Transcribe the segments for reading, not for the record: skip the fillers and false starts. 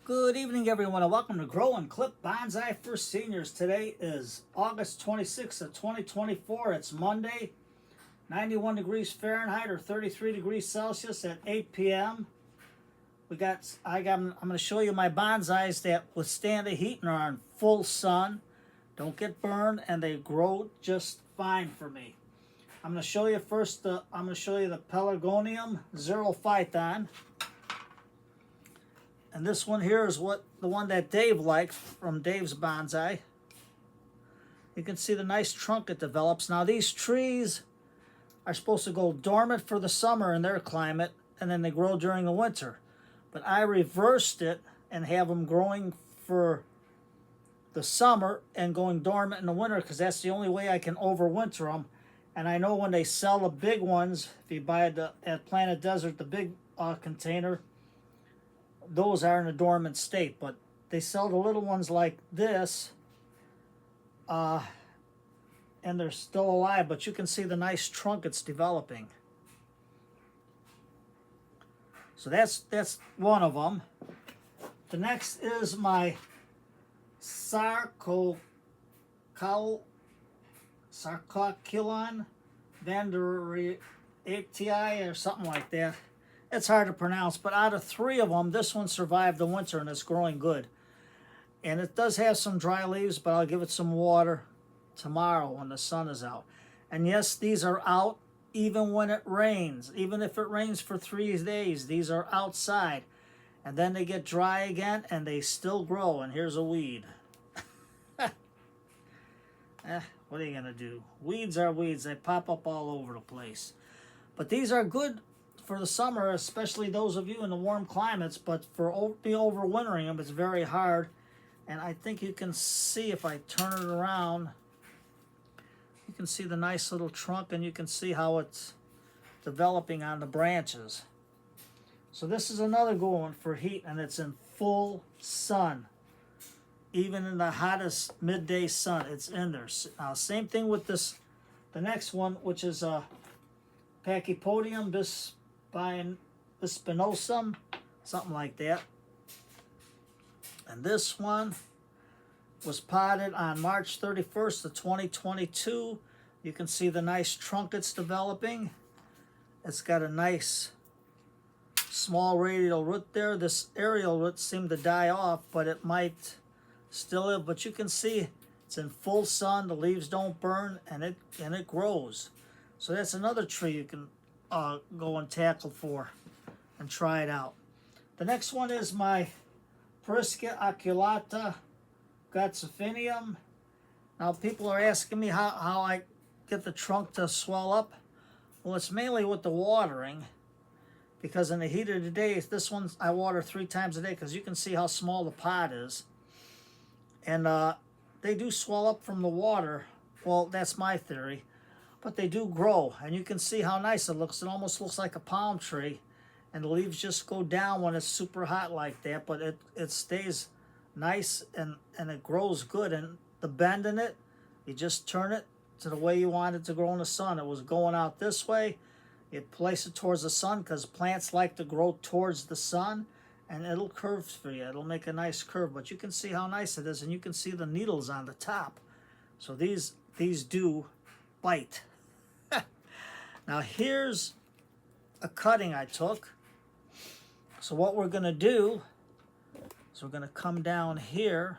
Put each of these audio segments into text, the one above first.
Good evening, everyone, and welcome to Grow and Clip Bonsai for Seniors. Today is August 26th of 2024. It's Monday, 91 degrees Fahrenheit or 33 degrees Celsius at 8 p.m. I'm going to show you my bonsais that withstand the heat and are in full sun, don't get burned, and they grow just fine for me. I'm going to show you first. I'm going to show you the Pelargonium Xerophyton. And this one here is the one that Dave liked from Dave's Bonsai. You can see the nice trunk it develops. Now these trees are supposed to go dormant for the summer in their climate, and then they grow during the winter. But I reversed it and have them growing for the summer and going dormant in the winter, because that's the only way I can overwinter them. And I know when they sell the big ones, if you buy at Planet Desert, the big container, those are in a dormant state, but they sell the little ones like this, and they're still alive, but you can see the nice trunk it's developing. So that's one of them. The next is my Sarcoculon vanderreactii or something like that. It's hard to pronounce, but out of three of them, this one survived the winter and it's growing good. And it does have some dry leaves, but I'll give it some water tomorrow when the sun is out. And yes, these are out even when it rains. Even if it rains for 3 days, these are outside. And then they get dry again and they still grow. And here's a weed. What are you going to do? Weeds are weeds. They pop up all over the place. But these are good for the summer, especially those of you in the warm climates, but for overwintering them, it's very hard. And I think you can see, if I turn it around, you can see the nice little trunk, and you can see how it's developing on the branches. So this is another good one for heat, and it's in full sun. Even in the hottest midday sun, it's in there. Same thing with this, the next one, which is a Pachypodium bispinosum, something like that. And this one was potted on March 31st of 2022. You can see the nice trunk it's developing. It's got a nice small radial root there. This aerial root seemed to die off, but it might still live. But you can see it's in full sun. The leaves don't burn, and it grows. So that's another tree you can go and tackle for and try it out. The next one is my Prisca oculata gossyphinium. Now people are asking me how I get the trunk to swell up. Well, it's mainly with the watering, because in the heat of the day, this one I water 3 times a day, because you can see how small the pot is. And they do swell up from the water. Well, that's my theory. But they do grow, and you can see how nice it looks. It almost looks like a palm tree, and the leaves just go down when it's super hot like that, but it stays nice, and it grows good. And the bend in it, you just turn it to the way you want it to grow in the sun. It was going out this way. You place it towards the sun, because plants like to grow towards the sun, and it'll curve for you. It'll make a nice curve, but you can see how nice it is, and you can see the needles on the top. So these do bite. Now here's a cutting I took. So what we're going to do is we're going to come down here,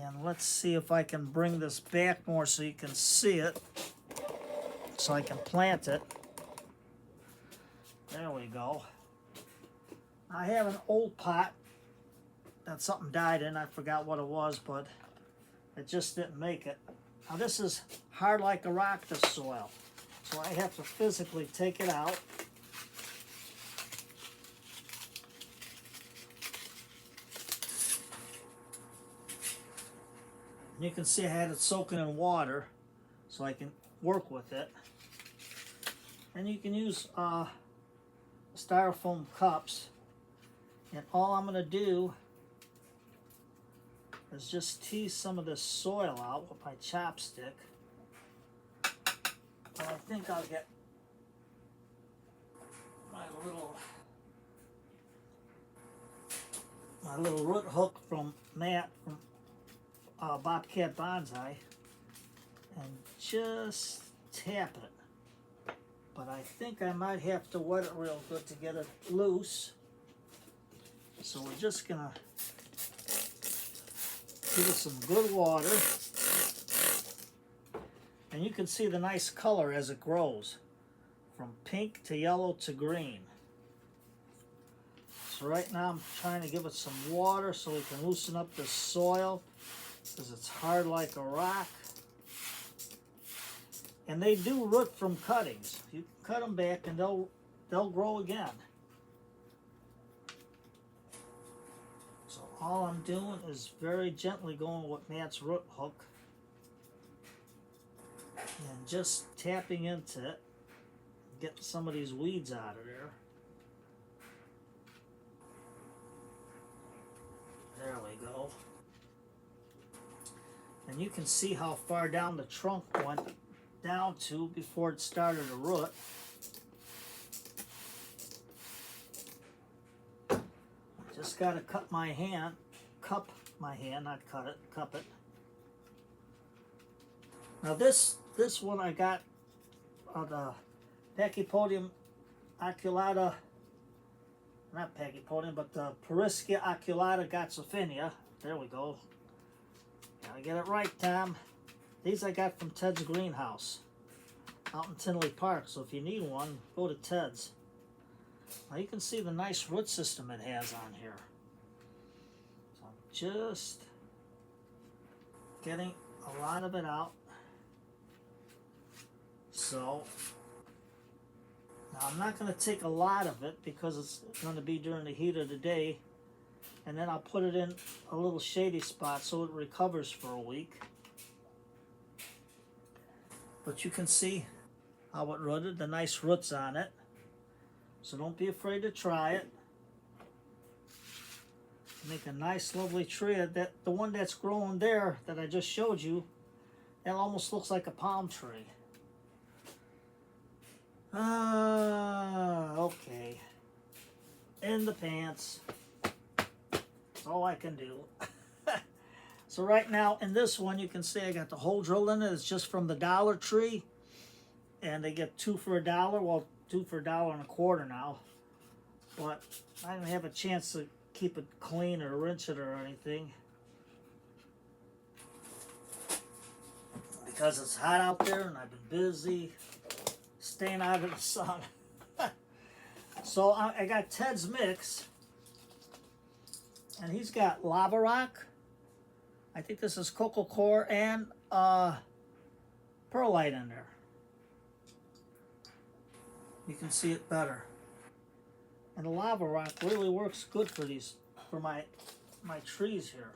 and let's see if I can bring this back more so you can see it, so I can plant it. There we go. I have an old pot that something died in. I forgot what it was, but it just didn't make it. Now this is hard like a rock, this soil. So I have to physically take it out. And you can see I had it soaking in water so I can work with it. And you can use styrofoam cups. And all I'm going to do is just tease some of this soil out with my chopstick. But I think I'll get my little my little root hook from Matt from Bobcat Bonsai and just tap it. But I think I might have to wet it real good to get it loose. So we're just gonna give it some good water. And you can see the nice color as it grows, from pink to yellow to green. So right now I'm trying to give it some water so we can loosen up the soil, because it's hard like a rock. And they do root from cuttings. You can cut them back and they'll grow again. So all I'm doing is very gently going with Matt's root hook and just tapping into it, getting some of these weeds out of there. There we go. And you can see how far down the trunk went down to before it started to root. Just got to cup my hand, not cut it, cup it. Now this one I got the Pachypodium acuata, not Pachypodium, but the Perischia aculata gazzophinia. There we go. Gotta get it right, Tom. These I got from Ted's greenhouse out in Tinley Park, so if you need one, go to Ted's. Now you can see the nice root system it has on here. So I'm just getting a lot of it out. So now I'm not going to take a lot of it because it's going to be during the heat of the day, and then I'll put it in a little shady spot so it recovers for a week. But you can see how it rooted, the nice roots on it. So don't be afraid to try it. Make a nice lovely tree. That the one that's growing there that I just showed you, that almost looks like a palm tree. Okay. In the pants. That's all I can do. So right now in this one you can see I got the hole drilled in it. It's just from the Dollar Tree. And they get 2 for $1. Well, 2 for $1.25 now. But I didn't have a chance to keep it clean or rinse it or anything, because it's hot out there and I've been busy staying out of the sun. So I got Ted's mix, and he's got lava rock. I think this is cocoa core and perlite in there. You can see it better. And the lava rock really works good for my trees here.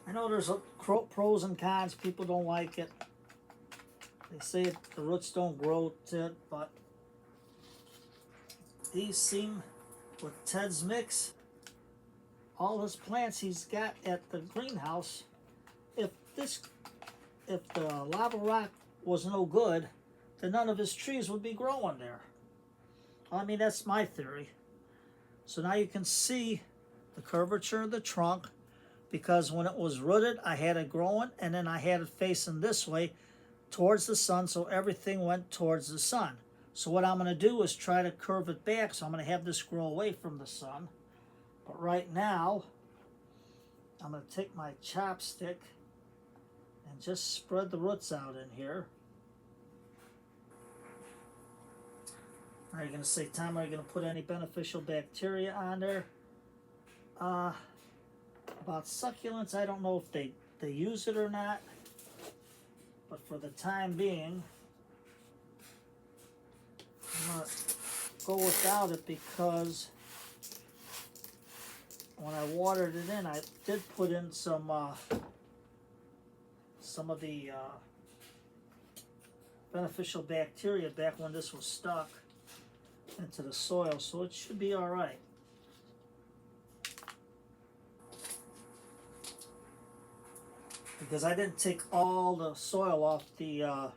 I know there's pros and cons. People don't like it. They say the roots don't grow to it, but these seem, with Ted's mix, all his plants he's got at the greenhouse, if the lava rock was no good, then none of his trees would be growing there. I mean, that's my theory. So now you can see the curvature of the trunk, because when it was rooted, I had it growing, and then I had it facing this way towards the sun, so everything went towards the sun. So what I'm going to do is try to curve it back, so I'm going to have this grow away from the sun. But right now, I'm going to take my chopstick and just spread the roots out in here. Are you going to say, Tom, are you going to put any beneficial bacteria on there? About succulents, I don't know if they use it or not. But for the time being, I'm going to go without it, because when I watered it in, I did put in some of the beneficial bacteria back when this was stuck into the soil, so it should be all right. Because I didn't take all the soil off the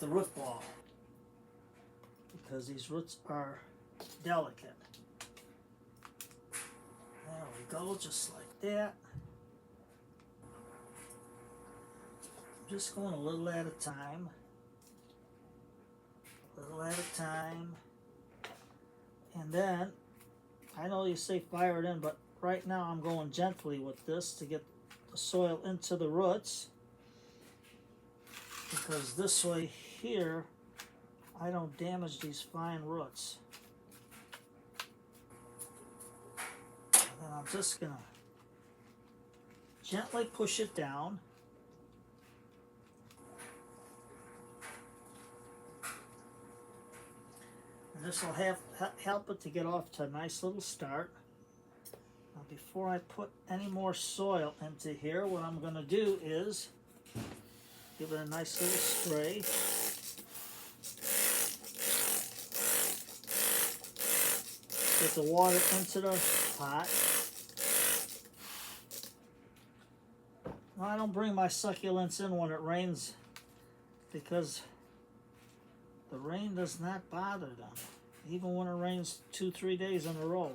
root ball, because these roots are delicate. There we go, just like that. Just going a little at a time. A little at a time. And then, I know you say fire it in, but right now I'm going gently with this to get the soil into the roots. Because this way here, I don't damage these fine roots. And then I'm just gonna gently push it down. And this will help it to get off to a nice little start. Now before I put any more soil into here, what I'm gonna do is give it a nice little spray. Get the water into the pot. Now I don't bring my succulents in when it rains because the rain does not bother them, even when it rains 2-3 days in a row.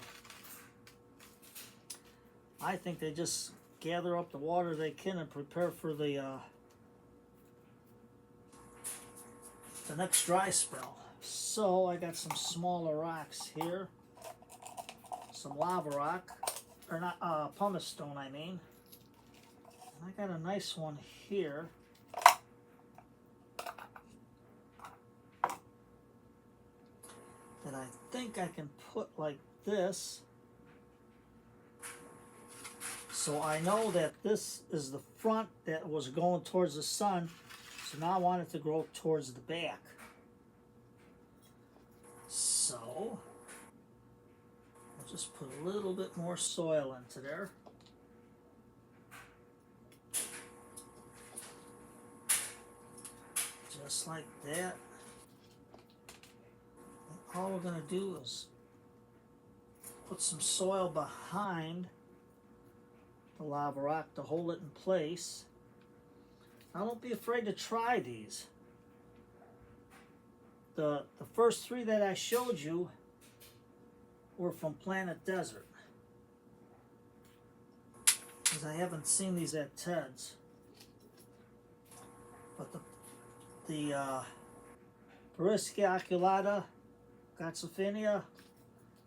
I think they just gather up the water they can and prepare for the next dry spell. So I got some smaller rocks here, some lava rock, or not pumice stone I mean. And I got a nice one here. That I think I can put like this. So I know that this is the front that was going towards the sun. So now I want it to grow towards the back. So I'll just put a little bit more soil into there. Just like that. And all we're going to do is put some soil behind the lava rock to hold it in place. Now don't be afraid to try these. The first 3 that I showed you were from Planet Desert. Because I haven't seen these at Ted's. But the Perisca aculata, Gatsophinia,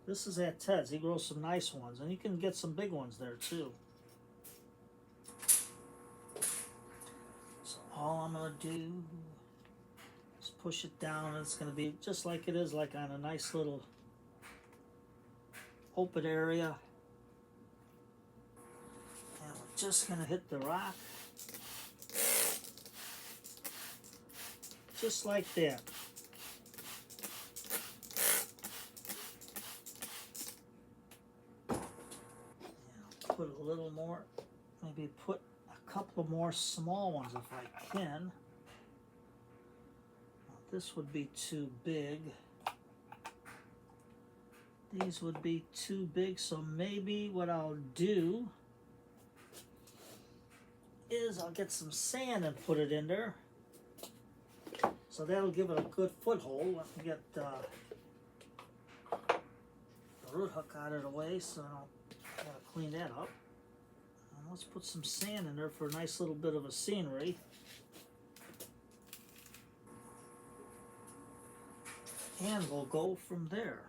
this is at Ted's. He grows some nice ones. And you can get some big ones there too. So all I'm going to do is push it down. And it's going to be just like it is, like on a nice little open area. And we're just going to hit the rock. Just like that. And put a little more, maybe put a couple more small ones if I can. This would be too big. These would be too big, so maybe what I'll do is I'll get some sand and put it in there. So that'll give it a good foothold. Let me get the root hook out of the way so I gotta clean that up. And let's put some sand in there for a nice little bit of a scenery. And we'll go from there.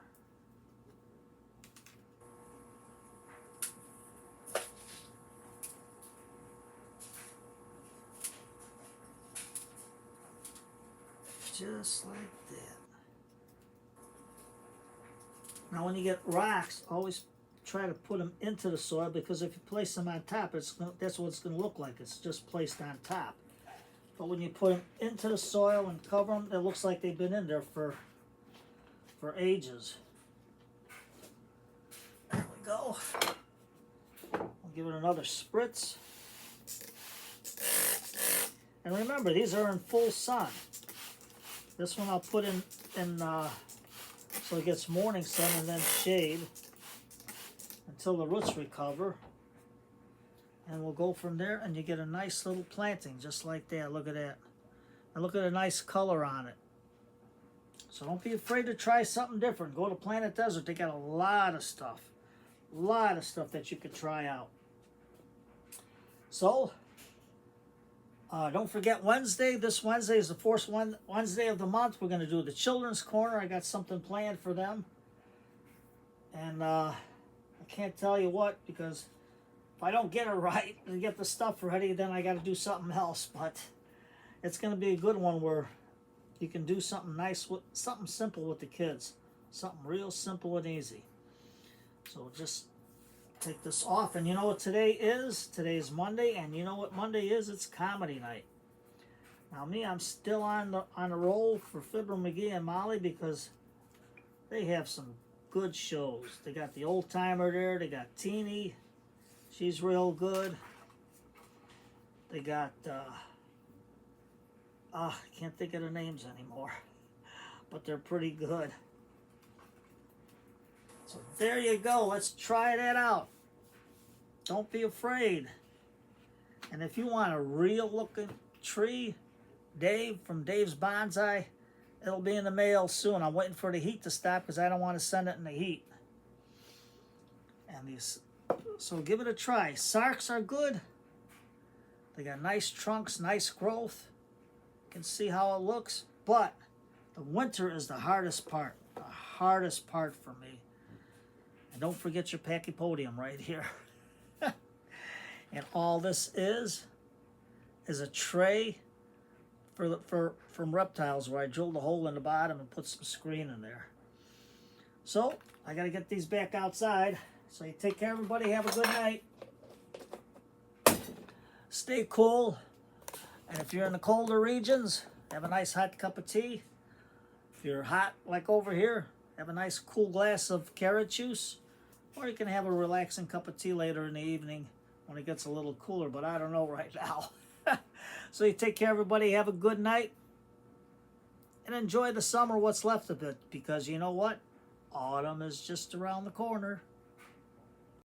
Just like that. Now when you get rocks, always try to put them into the soil, because if you place them on top, that's what it's going to look like. It's just placed on top. But when you put them into the soil and cover them, it looks like they've been in there for ages. There we go. I'll give it another spritz. And remember, these are in full sun. This one I'll put in so it gets morning sun and then shade until the roots recover. And we'll go from there, and you get a nice little planting just like that. Look at that. And look at the nice color on it. So don't be afraid to try something different. Go to Planet Desert. They got a lot of stuff. A lot of stuff that you could try out. So, don't forget Wednesday. This Wednesday is the fourth Wednesday of the month. We're going to do the Children's Corner. I got something planned for them. And I can't tell you what, because if I don't get it right and get the stuff ready, then I got to do something else. But it's going to be a good one where you can do something nice, with something simple with the kids. Something real simple and easy. So just take this off. And you know what today is? Today is Monday, and you know what Monday is? It's comedy night. Now me, I'm still on the roll for Fibber McGee and Molly because they have some good shows. They got the Old Timer there. They got Teeny. She's real good. They got I can't think of their names anymore, but they're pretty good. So there you go. Let's try that out. Don't be afraid. And if you want a real looking tree, Dave from Dave's Bonsai, it'll be in the mail soon. I'm waiting for the heat to stop because I don't want to send it in the heat. And these, so give it a try. Sarks are good. They got nice trunks, nice growth. You can see how it looks. But the winter is the hardest part. The hardest part for me. And don't forget your pachypodium right here. And all this is a tray from reptiles where I drilled a hole in the bottom and put some screen in there. So I got to get these back outside. So you take care, everybody. Have a good night. Stay cool. And if you're in the colder regions, have a nice hot cup of tea. If you're hot like over here, have a nice cool glass of carrot juice. Or you can have a relaxing cup of tea later in the evening when it gets a little cooler, but I don't know right now. So you take care, everybody. Have a good night. And enjoy the summer, what's left of it. Because you know what? Autumn is just around the corner.